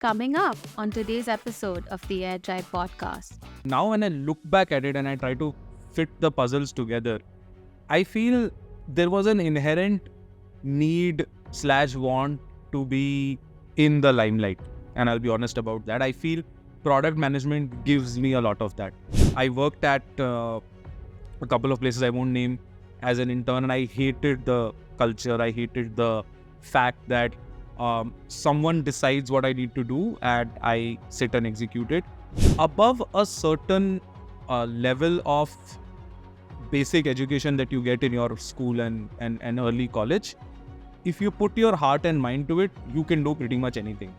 Coming up on today's episode of the Airtribe Podcast. Now when I look back at it and I try to fit the puzzles together, I feel there was an inherent need/want to be in the limelight. And I'll be honest about that. I feel product management gives me a lot of that. I worked at a couple of places I won't name as an intern, and I hated the culture. I hated the fact that someone decides what I need to do and I sit and execute it. Above a certain level of basic education that you get in your school and early college, if you put your heart and mind to it, you can do pretty much anything.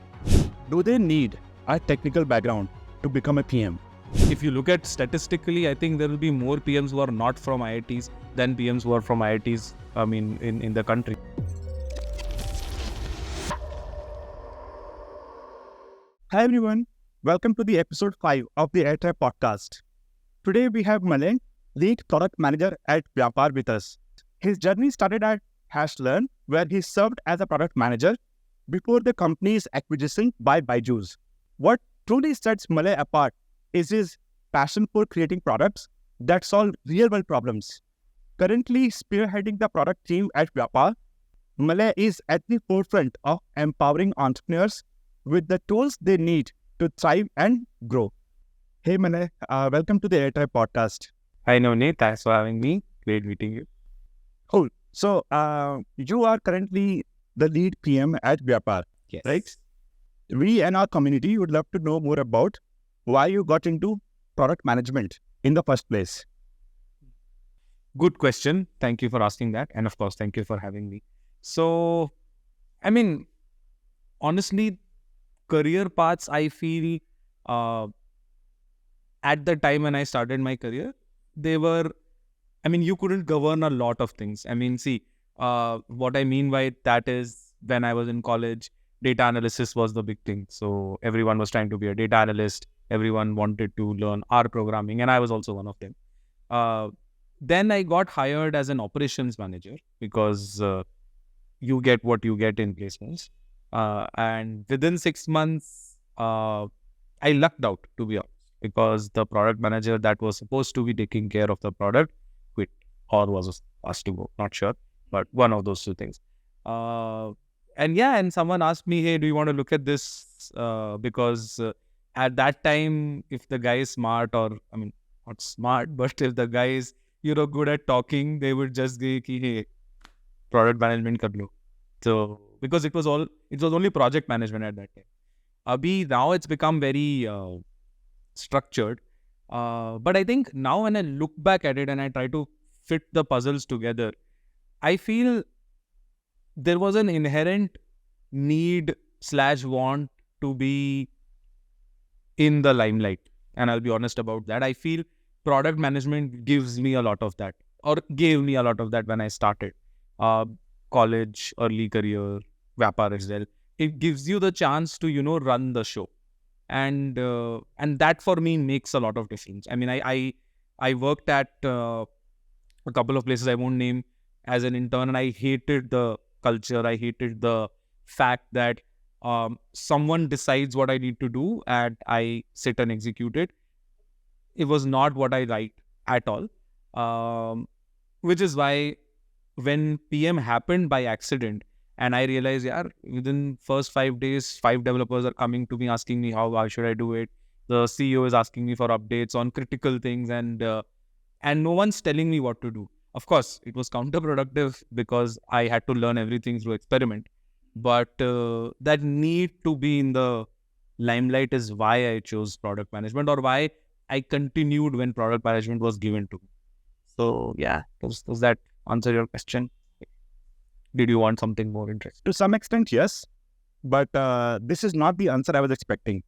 Do they need a technical background to become a PM? If you look at statistically, I think there will be more PMs who are not from IITs than PMs who are from IITs, in the country. Hi everyone, welcome to the episode 5 of the Airtribe Podcast. Today we have Malay, lead product manager at Vyapar with us. His journey started at Learn, where he served as a product manager before the company's acquisition by Byju's. What truly sets Malay apart is his passion for creating products that solve real-world problems. Currently spearheading the product team at Vyapar, Malay is at the forefront of empowering entrepreneurs with the tools they need to thrive and grow. Hey Malay, welcome to the Airtribe Podcast. Hi Navneet, thanks for having me. Great meeting you. Cool. So, you are currently the lead PM at Vyapar, Yes. right? We and our community would love to know more about why you got into product management in the first place. Good question. Thank you for asking that. And of course, thank you for having me. So, honestly, career paths, I feel at the time when I started my career, they were, you couldn't govern a lot of things. What I mean by that is when I was in college, data analysis was the big thing. So everyone was trying to be a data analyst. Everyone wanted to learn R programming, and I was also one of them. Then I got hired as an operations manager because you get what you get in placements. And within 6 months, I lucked out, to be honest, because the product manager that was supposed to be taking care of the product quit or was asked to go. Not sure, but one of those two things. And someone asked me, hey, do you want to look at this? Because at that time, if the guy is smart or, not smart, but if the guy is, good at talking, they would just say, hey, product management kar lo. So, because it was only project management at that time. Now it's become very structured. But I think now when I look back at it and I try to fit the puzzles together, I feel there was an inherent need/want to be in the limelight. And I'll be honest about that. I feel product management gives me a lot of that, or gave me a lot of that when I started. College, early career, Vyapar as well. It gives you the chance to, run the show. And that for me makes a lot of difference. I worked at a couple of places I won't name as an intern, and I hated the culture. I hated the fact that someone decides what I need to do and I sit and execute it. It was not what I liked at all. Which is why when PM happened by accident, and I realized, within first 5 days, 5 developers are coming to me asking me how should I do it. The CEO is asking me for updates on critical things, and no one's telling me what to do. Of course, it was counterproductive because I had to learn everything through experiment. But that need to be in the limelight is why I chose product management, or why I continued when product management was given to me. So does that answer your question? Did you want something more interesting? To some extent, yes, but this is not the answer I was expecting.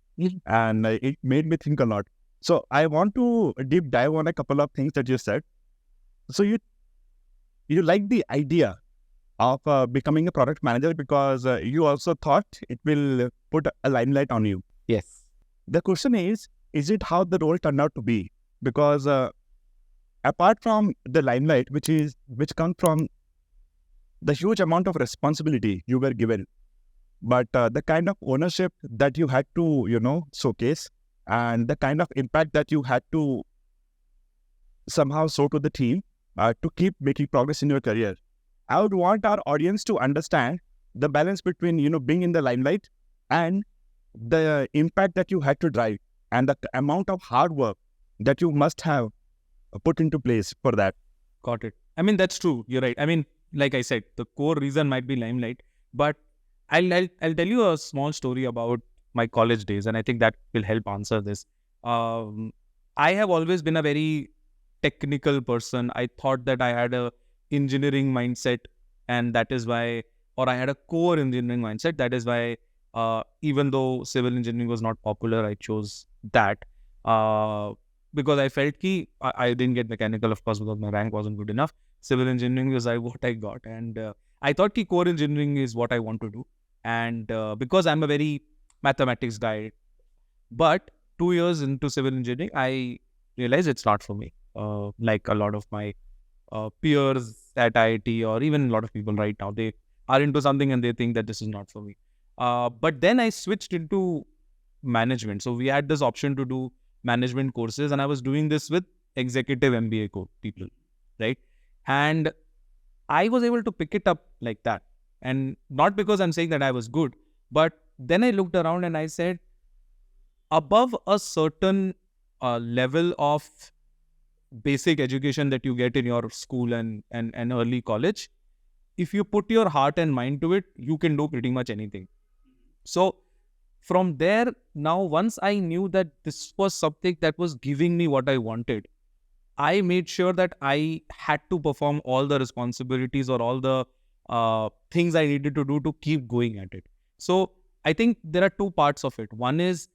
And it made me think a lot. So I want to deep dive on a couple of things that you said. So you like the idea of becoming a product manager because you also thought it will put a limelight on you. Yes. The question is it how the role turned out to be? Because apart from the limelight, which comes from the huge amount of responsibility you were given, but the kind of ownership that you had to, showcase, and the kind of impact that you had to somehow show to the team to keep making progress in your career. I would want our audience to understand the balance between, being in the limelight and the impact that you had to drive and the amount of hard work that you must have put into place for that. Got it. I mean, that's true. You're right. I mean, like I said, the core reason might be limelight, but I'll tell you a small story about my college days, and I think that will help answer this. I have always been a very technical person. I thought that I had a engineering mindset, and that is why, or I had a core engineering mindset. That is why, even though civil engineering was not popular, I chose that because I felt I didn't get mechanical, of course, because my rank wasn't good enough. Civil engineering was what I got, and I thought core engineering is what I want to do, and because I'm a very mathematics guy, but 2 years into civil engineering, I realized it's not for me. Like a lot of my peers at IIT, or even a lot of people right now, they are into something and they think that this is not for me. But then I switched into management. So we had this option to do management courses, and I was doing this with executive MBA people, right? And I was able to pick it up like that. And not because I'm saying that I was good, but then I looked around and I said, above a certain level of basic education that you get in your school and early college, if you put your heart and mind to it, you can do pretty much anything. So from there, now once I knew that this was something that was giving me what I wanted, I made sure that I had to perform all the responsibilities or all the things I needed to do to keep going at it. So I think there are two parts of it. One is,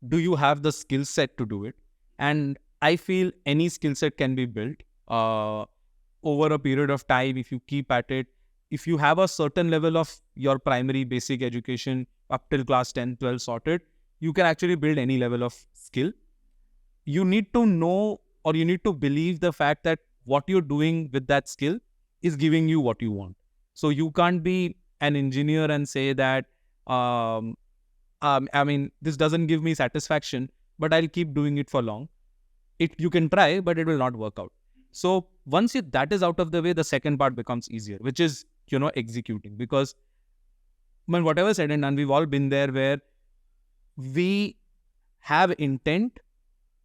do you have the skill set to do it? And I feel any skill set can be built over a period of time if you keep at it. If you have a certain level of your primary basic education up till class 10, 12 sorted, you can actually build any level of skill. You need to know, or you need to believe the fact that what you're doing with that skill is giving you what you want. So you can't be an engineer and say that, I mean, this doesn't give me satisfaction, but I'll keep doing it for long. You can try, but it will not work out. So once that is out of the way, the second part becomes easier, which is, executing. Because when whatever said and done, we've all been there where we have intent,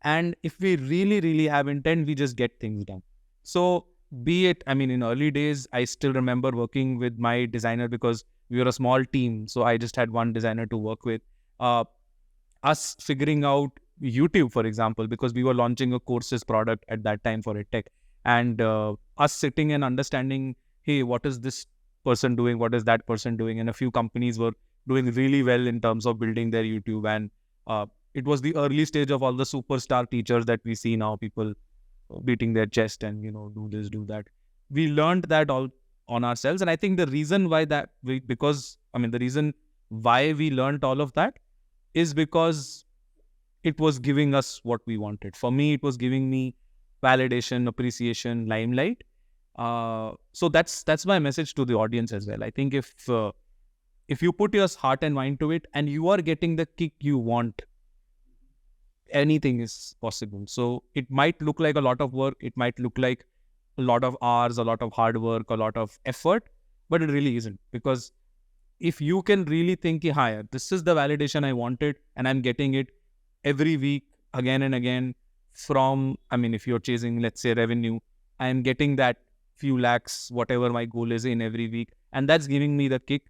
and if we really, really have intent, we just get things done. So be it, I mean, in early days, I still remember working with my designer because we were a small team. So I just had one designer to work with. Us figuring out YouTube, for example, because we were launching a courses product at that time for EdTech, and us sitting and understanding, hey, what is this person doing? What is that person doing? And a few companies were doing really well in terms of building their YouTube. And it was the early stage of all the superstar teachers that we see now, people beating their chest and, do this, do that. We learned that all on ourselves. And I think the reason why the reason why we learned all of that is because it was giving us what we wanted. For me, it was giving me validation, appreciation, limelight. So that's my message to the audience as well. I think if you put your heart and mind to it and you are getting the kick you want, anything is possible. So it might look like a lot of work. It might look like a lot of hours, a lot of hard work, a lot of effort, but it really isn't. Because if you can really think, hi, this is the validation I wanted and I'm getting it every week again and again from, if you're chasing, let's say, revenue, I'm getting that few lakhs, whatever my goal is in every week, and that's giving me the kick,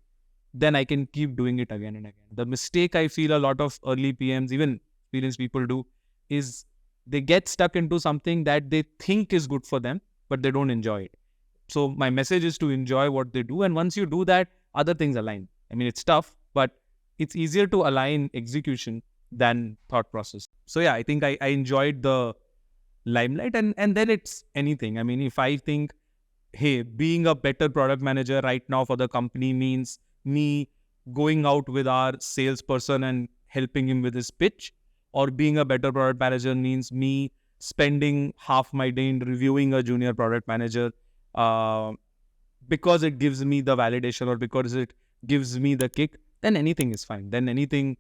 then I can keep doing it again and again. The mistake I feel a lot of early PMs, even experienced people do, is they get stuck into something that they think is good for them, but they don't enjoy it. So my message is to enjoy what they do. And once you do that, other things align. It's tough, but it's easier to align execution than thought process. So yeah, I think I enjoyed the limelight, and then it's anything. If I think, hey, being a better product manager right now for the company means me going out with our salesperson and helping him with his pitch, or being a better product manager means me spending half my day in reviewing a junior product manager because it gives me the validation or because it gives me the kick, then anything is fine. Then anything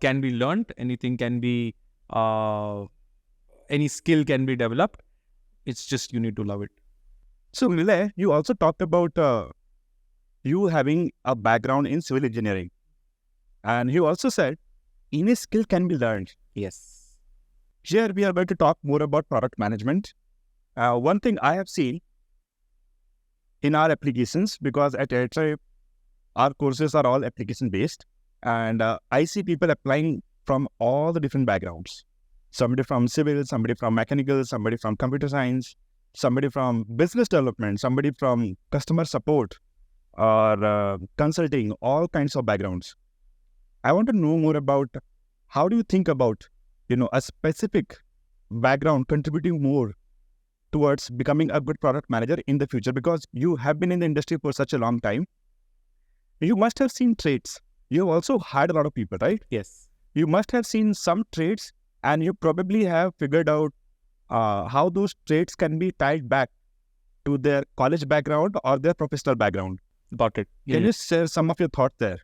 can be learned, anything can be, any skill can be developed. It's just you need to love it. So Malay, you also talked about you having a background in civil engineering. And you also said any skill can be learned. Yes. Here we are going to talk more about product management. One thing I have seen in our applications, because at Airtribe, our courses are all application based, and I see people applying from all the different backgrounds. Somebody from civil, somebody from mechanical, somebody from computer science, somebody from business development, somebody from customer support or consulting, all kinds of backgrounds. I want to know more about how do you think about, a specific background contributing more towards becoming a good product manager in the future, because you have been in the industry for such a long time. You must have seen traits. You have also hired a lot of people, right? Yes. You must have seen some traits, and you probably have figured out how those traits can be tied back to their college background or their professional background. Got it. Can you share some of your thoughts there?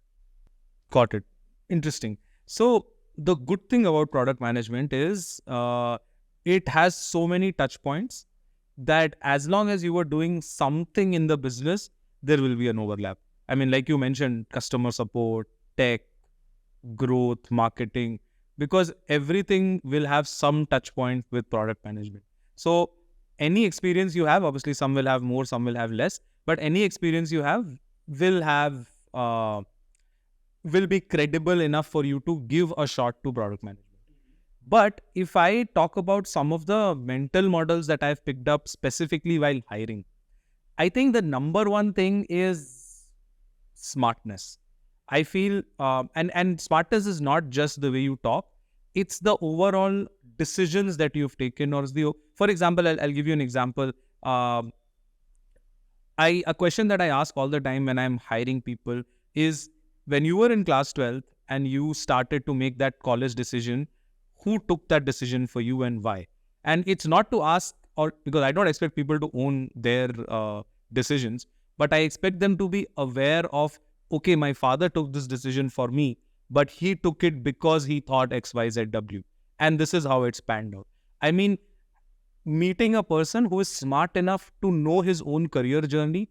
Got it. Interesting. So the good thing about product management is it has so many touch points that as long as you are doing something in the business, there will be an overlap. I mean, like you mentioned, customer support, tech, growth, marketing, because everything will have some touch point with product management. So any experience you have, obviously some will have more, some will have less, but any experience you have will be credible enough for you to give a shot to product management. But if I talk about some of the mental models that I've picked up specifically while hiring, I think the number one thing is smartness. I feel, and smartness is not just the way you talk, it's the overall decisions that you've taken. For example, I'll give you an example. A question that I ask all the time when I'm hiring people is, when you were in class 12th and you started to make that college decision, who took that decision for you and why? And it's not to ask, or because I don't expect people to own their decisions, but I expect them to be aware of, okay, my father took this decision for me, but he took it because he thought X, Y, Z, W. And this is how it's panned out. I mean, meeting a person who is smart enough to know his own career journey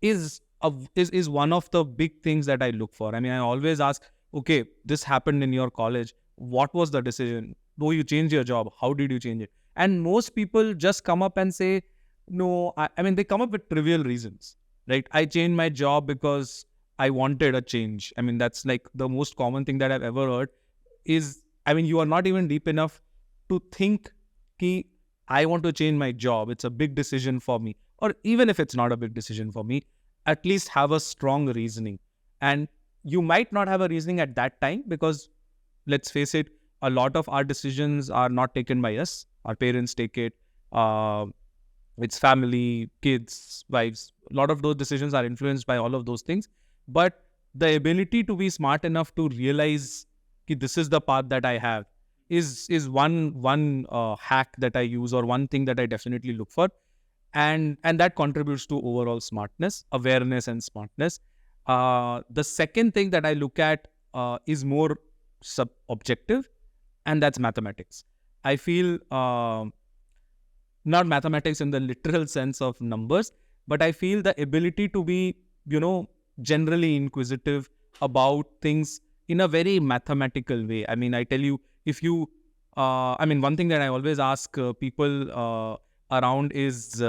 is one of the big things that I look for. I mean, I always ask, okay, this happened in your college. What was the decision? Though you changed your job, how did you change it? And most people just come up and say, no, I mean, they come up with trivial reasons, right? I changed my job because I wanted a change. I mean, that's like the most common thing that I've ever heard is, I mean, you are not even deep enough to think ki I want to change my job. It's a big decision for me. Or even if it's not a big decision for me, at least have a strong reasoning. And you might not have a reasoning at that time because, let's face it, a lot of our decisions are not taken by us. Our parents take it. It's family, kids, wives. A lot of those decisions are influenced by all of those things. But the ability to be smart enough to realize that this is the path that I have is one hack that I use, or one thing that I definitely look for. And that contributes to overall smartness, awareness and smartness. The second thing that I look at is more objective, and that's mathematics. I feel not mathematics in the literal sense of numbers, but I feel the ability to be, generally inquisitive about things in a very mathematical way. I mean, I tell you, if you, one thing that I always ask people around is,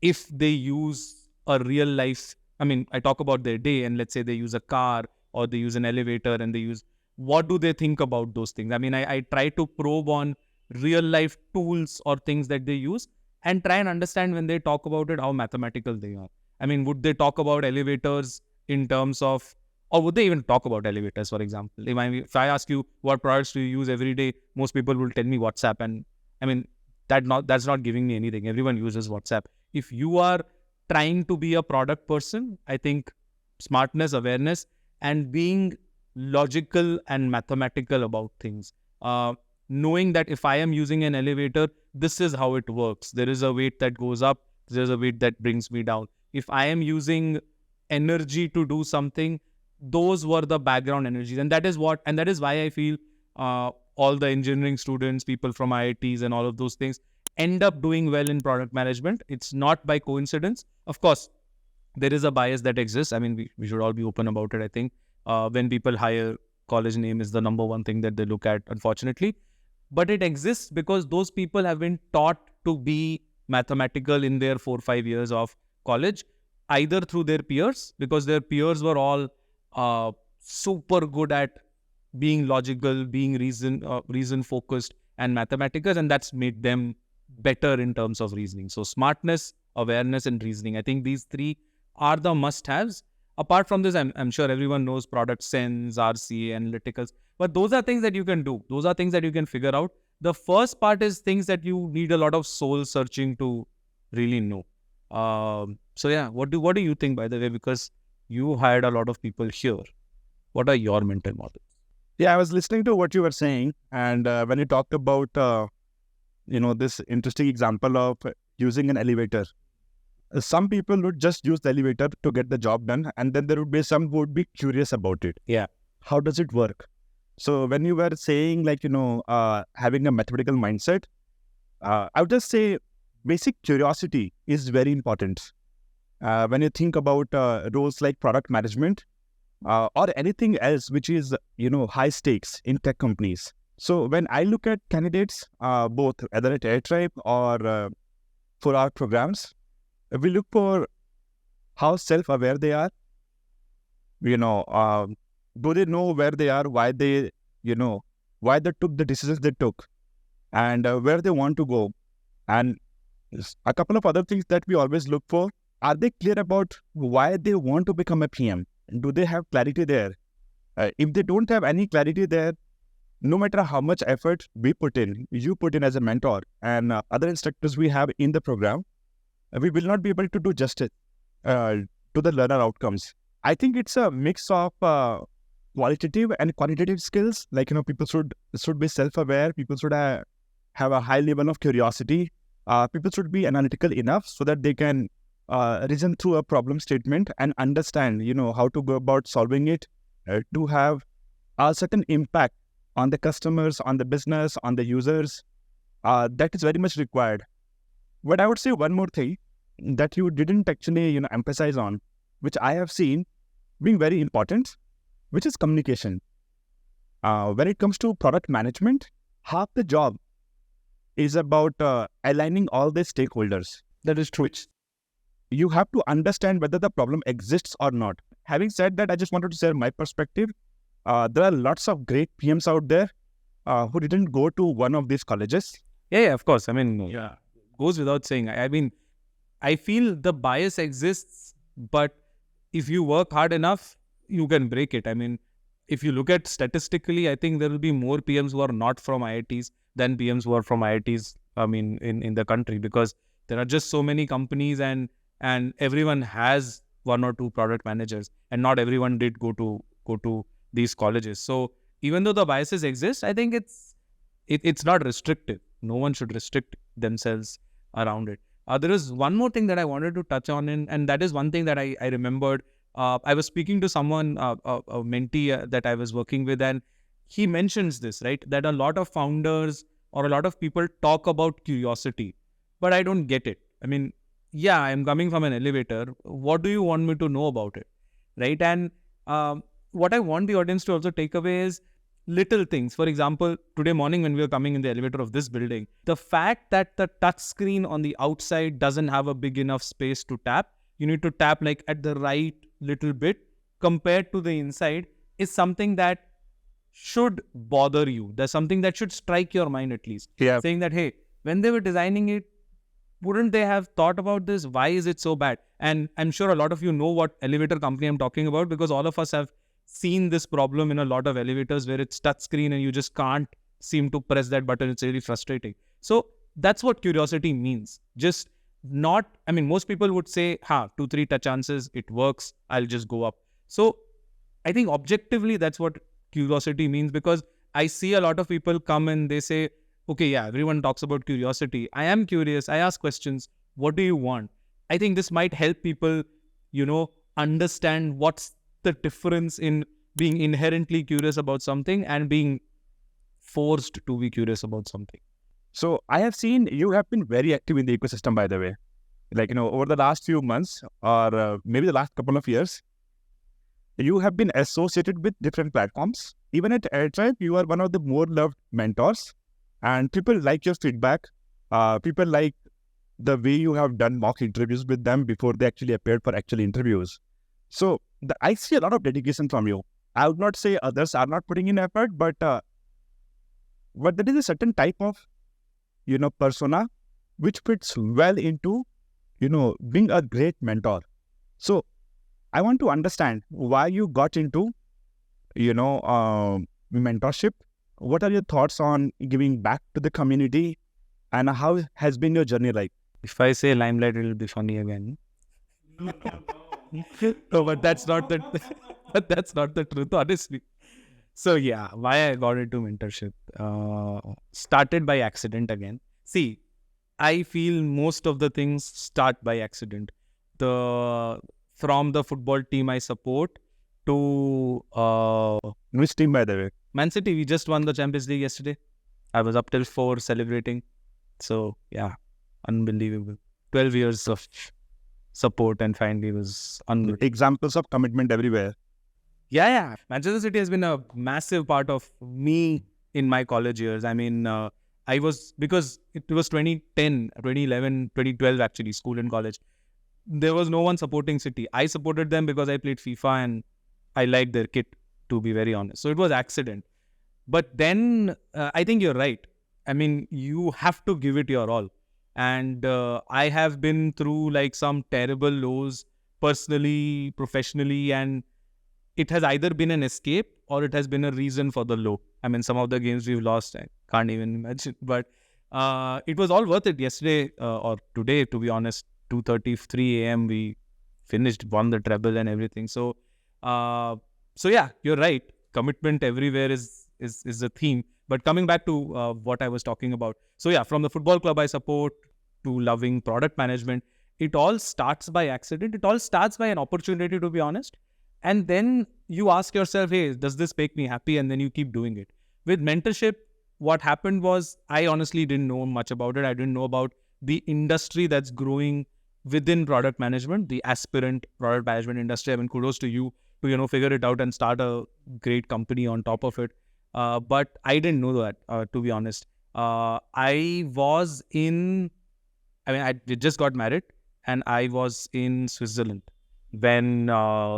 if they use a real life, I talk about their day, and let's say they use a car or they use an elevator, and they use, what do they think about those things? I mean, I try to probe on real life tools or things that they use and try and understand when they talk about it, how mathematical they are. I mean, would they talk about elevators in terms of, or would they even talk about elevators, for example? If I ask you, what products do you use every day? Most people will tell me WhatsApp. And I mean, that's not giving me anything. Everyone uses WhatsApp. If you are trying to be a product person, I think smartness, awareness, and being logical and mathematical about things. Knowing that if I am using an elevator, this is how it works. There is a weight that goes up. There's a weight that brings me down. If I am using energy to do something, those were the background energies. And that is why I feel all the engineering students, people from IITs and all of those things end up doing well in product management. It's not by coincidence. Of course, there is a bias that exists. I mean, we should all be open about it, I think. When people hire, college name is the number one thing that they look at, unfortunately. But it exists because those people have been taught to be mathematical in their 4-5 years of college, either through their peers, because their peers were all super good at being logical, being reason focused and mathematical, and that's made them better in terms of reasoning. So smartness, awareness and reasoning, I think these three are the must-haves. Apart from this, I'm sure everyone knows product sense, RCA, analyticals, but those are things that you can do. Those are things that you can figure out. The first part is things that you need a lot of soul searching to really know. So yeah, what do you think, by the way? Because you hired a lot of people here. What are your mental models? Yeah, I was listening to what you were saying, and when you talked about this interesting example of using an elevator. Some people would just use the elevator to get the job done, and then there would be some who would be curious about it. Yeah. How does it work? So when you were saying having a mathematical mindset, I would just say basic curiosity is very important. When you think about roles like product management or anything else which is, high stakes in tech companies. So when I look at candidates, both either at Airtribe or for our programs, we look for how self-aware they are. Do they know where they are, why they took the decisions they took, and where they want to go. And a couple of other things that we always look for: are they clear about why they want to become a PM? Do they have clarity there? If they don't have any clarity there, no matter how much effort we put in, you put in as a mentor, and other instructors we have in the program, we will not be able to do justice to the learner outcomes. I think it's a mix of qualitative and quantitative skills. People should be self-aware. People should have a high level of curiosity. People should be analytical enough so that they can reason through a problem statement and understand, how to go about solving it to have a certain impact on the customers, on the business, on the users. That is very much required. But I would say one more thing that you didn't actually, emphasize on, which I have seen being very important, which is communication. When it comes to product management, half the job is about aligning all the stakeholders. That is true. You have to understand whether the problem exists or not. Having said that, I just wanted to share my perspective. There are lots of great PMs out there who didn't go to one of these colleges. Yeah, of course. I mean, goes without saying. I mean, I feel the bias exists, but if you work hard enough, you can break it. I mean, if you look at statistically, I think there will be more PMs who are not from IITs than PMs who are from IITs, in the country, because there are just so many companies and everyone has one or two product managers, and not everyone did go to these colleges. So even though the biases exist, I think it's not restrictive. No one should restrict themselves around it. There is one more thing that I wanted to touch on, and that is one thing that I remembered. I was speaking to someone, a mentee that I was working with, and he mentions this, right? That a lot of founders or a lot of people talk about curiosity, but I don't get it. I mean, yeah, I'm coming from an elevator. What do you want me to know about it, right? And what I want the audience to also take away is little things. For example, today morning when we were coming in the elevator of this building, the fact that the touch screen on the outside doesn't have a big enough space to tap, you need to tap like at the right little bit compared to the inside, is something that should bother you. There's something that should strike your mind at least. Yeah. Saying that, hey, when they were designing it, wouldn't they have thought about this? Why is it so bad? And I'm sure a lot of you know what elevator company I'm talking about, because all of us have seen this problem in a lot of elevators where it's touch screen and you just can't seem to press that button. It's really frustrating. So that's what curiosity means. Just not, I mean, most people would say, 2-3 touch chances, it works, I'll just go up. So I think objectively that's what curiosity means, because I see a lot of people come and they say, okay, yeah, everyone talks about curiosity. I am curious. I ask questions. What do you want? I think this might help people, understand what's the the difference in being inherently curious about something and being forced to be curious about something. So I have seen you have been very active in the ecosystem, by the way. Like, over the last few months or maybe the last couple of years, you have been associated with different platforms. Even at Airtribe, you are one of the more loved mentors, and people like your feedback. People like the way you have done mock interviews with them before they actually appeared for actual interviews. So I see a lot of dedication from you. I would not say others are not putting in effort, but there is a certain type of, persona which fits well into, being a great mentor. So I want to understand why you got into, mentorship. What are your thoughts on giving back to the community, and how has been your journey like? If I say limelight, it will be funny again. No, but that's not the but that's not the truth, honestly. So yeah, why I got into mentorship started by accident again. See, I feel most of the things start by accident. From the football team I support to Which team, by the way? Man City, we just won the Champions League yesterday. I was up till 4 celebrating. So yeah, unbelievable. 12 years of support and finally was unbelievable. Examples of commitment everywhere. Yeah. Manchester City has been a massive part of me in my college years. I mean, because it was 2010, 2011, 2012 actually, school and college. There was no one supporting City. I supported them because I played FIFA and I liked their kit, to be very honest. So it was accident. But then I think you're right. I mean, you have to give it your all. And I have been through like some terrible lows personally, professionally, and it has either been an escape or it has been a reason for the low. I mean, some of the games we've lost, I can't even imagine. But it was all worth it yesterday or today, to be honest. 2:33 a.m. we won the treble and everything. So yeah, you're right. Commitment everywhere is a theme. But coming back to what I was talking about. So yeah, from the football club I support to loving product management, it all starts by accident. It all starts by an opportunity, to be honest. And then you ask yourself, hey, does this make me happy? And then you keep doing it. With mentorship, what happened was I honestly didn't know much about it. I didn't know about the industry that's growing within product management, the aspirant product management industry. I mean, kudos to you to, figure it out and start a great company on top of it. But I didn't know that, to be honest. I just got married and I was in Switzerland when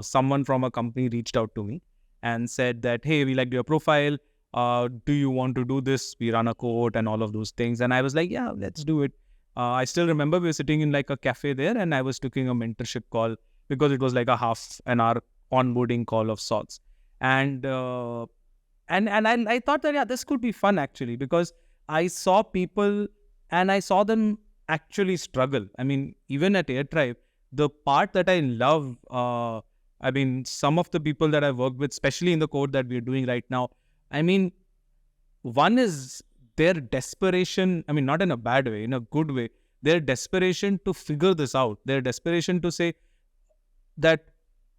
someone from a company reached out to me and said that, hey, we liked your profile. Do you want to do this? We run a cohort and all of those things. And I was like, yeah, let's do it. I still remember we were sitting in like a cafe there and I was taking a mentorship call because it was like a half an hour onboarding call of sorts. And I thought that, yeah, this could be fun actually, because I saw people and I saw them actually struggle. I mean, even at Airtribe, the part that I love, I mean, some of the people that I've worked with, especially in the code that we're doing right now, I mean, one is their desperation, I mean, not in a bad way, in a good way, their desperation to figure this out, their desperation to say that,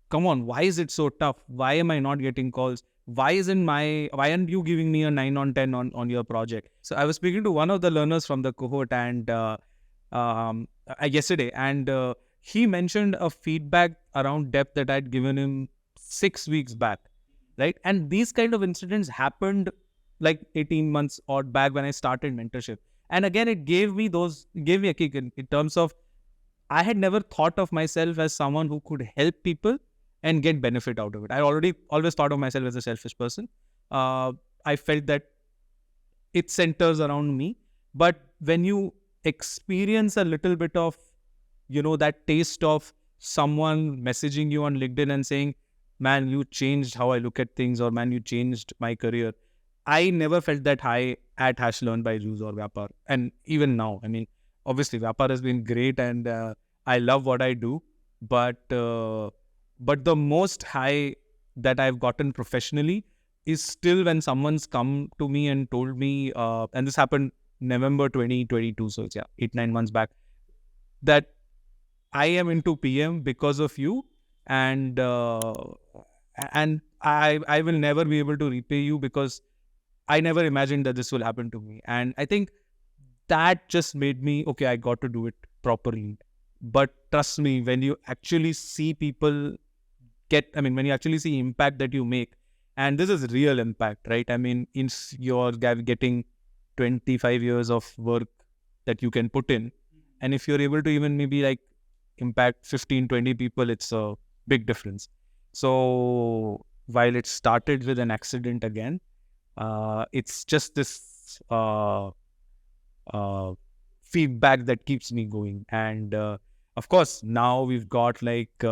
come on, why is it so tough? Why am I not getting calls? Why aren't you giving me a 9 on 10 on your project? So I was speaking to one of the learners from the cohort and yesterday, and he mentioned a feedback around depth that I'd given him 6 weeks back, right? And these kind of incidents happened like 18 months odd back when I started mentorship. And again, it gave me a kick in terms of I had never thought of myself as someone who could help people and get benefit out of it. I always thought of myself as a selfish person. I felt that it centers around me. But when you experience a little bit of, that taste of someone messaging you on LinkedIn and saying, man, you changed how I look at things, or man, you changed my career. I never felt that high at Learn by Juice or Vyapar. And even now, I mean, obviously Vyapar has been great and I love what I do. But the most high that I've gotten professionally is still when someone's come to me and told me, and this happened November 2022, so it's 8-9 months back, that I am into PM because of you, and and I will never be able to repay you because I never imagined that this will happen to me. And I think that just made me, okay, I got to do it properly. But trust me, when you actually see people when you actually see impact that you make, and this is real impact, right? I mean, you're getting 25 years of work that you can put in. And if you're able to even maybe like impact 15, 20 people, it's a big difference. So while it started with an accident again, it's just this feedback that keeps me going. And of course, now we've got like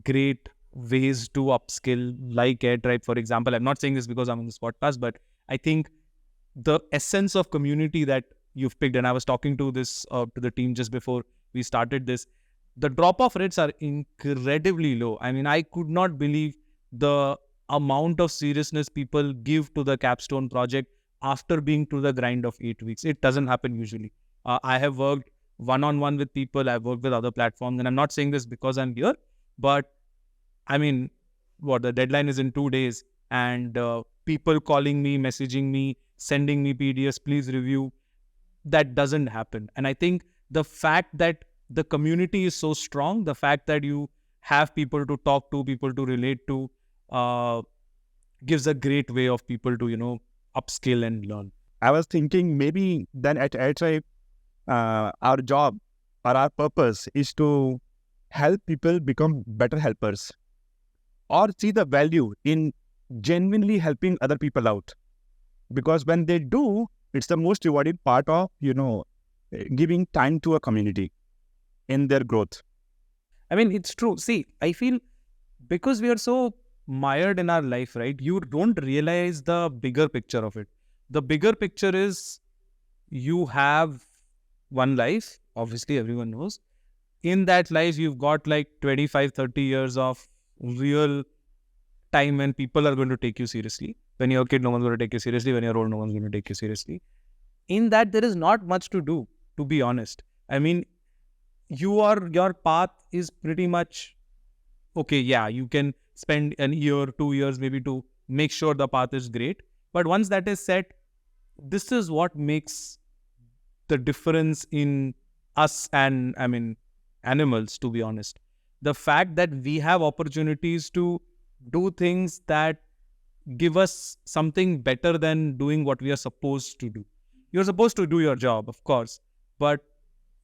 great ways to upskill, like Airtribe, for example. I'm not saying this because I'm on this podcast, but I think the essence of community that you've picked, and I was talking to this to the team just before we started this, the drop-off rates are incredibly low. I mean, I could not believe the amount of seriousness people give to the capstone project after being through the grind of 8 weeks. It doesn't happen usually. I have worked one-on-one with people. I've worked with other platforms, and I'm not saying this because I'm here, but I mean, the deadline is in 2 days, and people calling me, messaging me, sending me PDFs, please review. That doesn't happen. And I think the fact that the community is so strong, the fact that you have people to talk to, people to relate to, gives a great way of people to, upskill and learn. I was thinking maybe then at Airtribe, our job or our purpose is to help people become better helpers or see the value in genuinely helping other people out. Because when they do, it's the most rewarding part of, giving time to a community in their growth. I mean, it's true. See, I feel because we are so mired in our life, right? You don't realize the bigger picture of it. The bigger picture is you have one life, obviously everyone knows. In that life, you've got like 25, 30 years of real time when people are going to take you seriously. When you're a kid, no one's going to take you seriously. When you're old, no one's going to take you seriously. In that, there is not much to do, to be honest. I mean, your path is pretty much, okay, yeah, you can spend an year, 2 years maybe to make sure the path is great. But once that is set, this is what makes the difference in us and, animals, to be honest. The fact that we have opportunities to do things that give us something better than doing what we are supposed to do. You're supposed to do your job, of course, but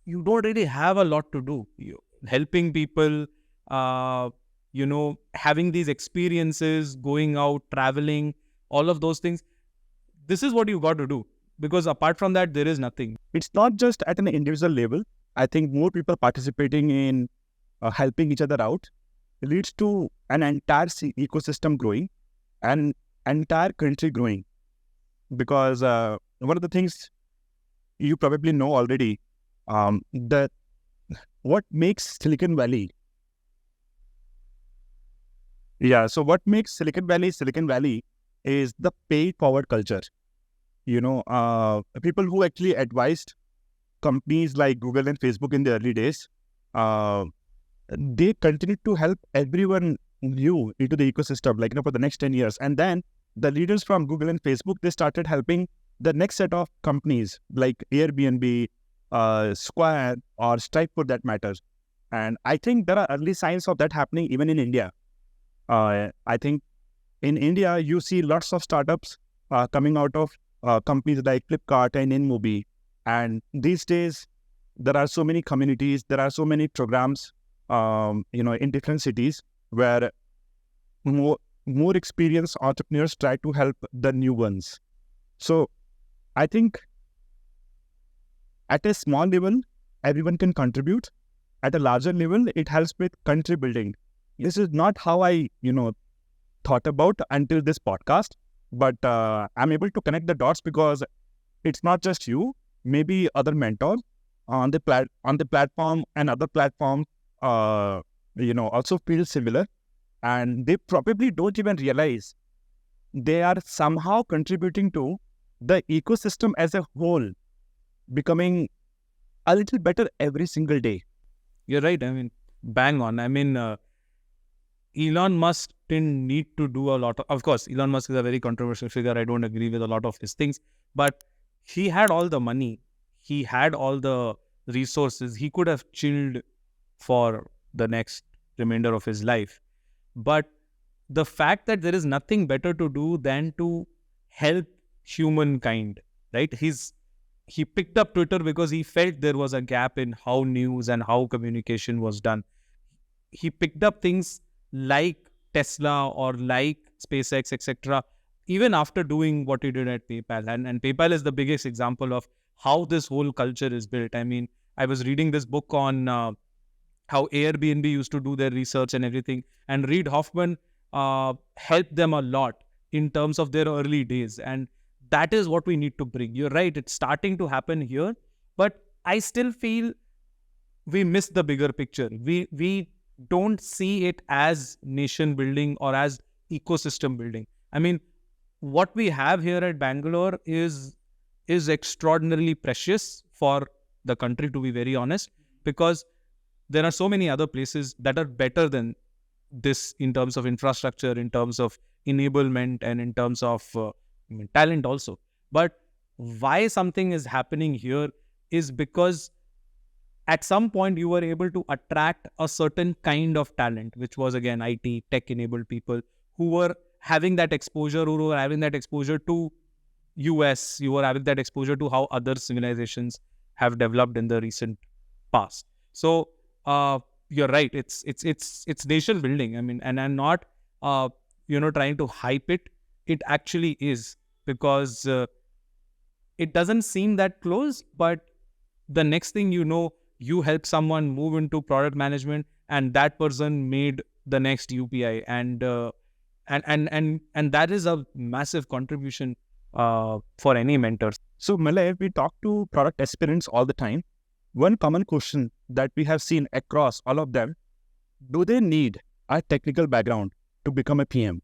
you don't really have a lot to do. Helping people, having these experiences, going out, traveling, all of those things. This is what you got to do, because apart from that, there is nothing. It's not just at an individual level. I think more people participating in helping each other out leads to an entire ecosystem growing, an entire country growing. Because one of the things you probably know already, that what makes Silicon Valley. Yeah, so what makes Silicon Valley is the pay-forward culture. People who actually advised companies like Google and Facebook in the early days, they continued to help everyone new into the ecosystem, for the next 10 years. And then the leaders from Google and Facebook, they started helping the next set of companies like Airbnb, Square, or Stripe for that matter. And I think there are early signs of that happening even in India. I think in India, you see lots of startups coming out of companies like Flipkart and InMobi. And these days, there are so many communities, there are so many programs, in different cities where more experienced entrepreneurs try to help the new ones. So I think at a small level, everyone can contribute. At a larger level, it helps with country building. This is not how I, thought about until this podcast, but I'm able to connect the dots because it's not just you, maybe other mentors on the platform and other platforms, also feel similar, and they probably don't even realize they are somehow contributing to the ecosystem as a whole becoming a little better every single day. You're right. Bang on. Elon Musk didn't need to do a lot of course, Elon Musk is a very controversial figure. I don't agree with a lot of his things, but he had all the money. He had all the resources. He could have chilled for the next remainder of his life. But the fact that there is nothing better to do than to help humankind, right? He picked up Twitter because he felt there was a gap in how news and how communication was done. He picked up things like Tesla or like SpaceX, etc., even after doing what he did at PayPal. And PayPal is the biggest example of how this whole culture is built. I mean, I was reading this book on how Airbnb used to do their research and everything. And Reid Hoffman helped them a lot in terms of their early days. And that is what we need to bring. You're right, it's starting to happen here. But I still feel we miss the bigger picture. We don't see it as nation building or as ecosystem building. I mean, what we have here at Bangalore is extraordinarily precious for the country, to be very honest, because there are so many other places that are better than this in terms of infrastructure, in terms of enablement, and in terms of talent also. But why something is happening here is because at some point you were able to attract a certain kind of talent, which was again IT, tech-enabled people who were having that exposure, who were having that exposure to US, you were having that exposure to how other civilizations have developed in the recent past. So you're right, it's nation building. I mean, and I'm not trying to hype it. It actually is, because it doesn't seem that close, but the next thing you know, you help someone move into product management, and that person made the next UPI, and that is a massive contribution for any mentor. So Malay, we talk to product aspirants all the time. One common question that we have seen across all of them: do they need a technical background to become a PM?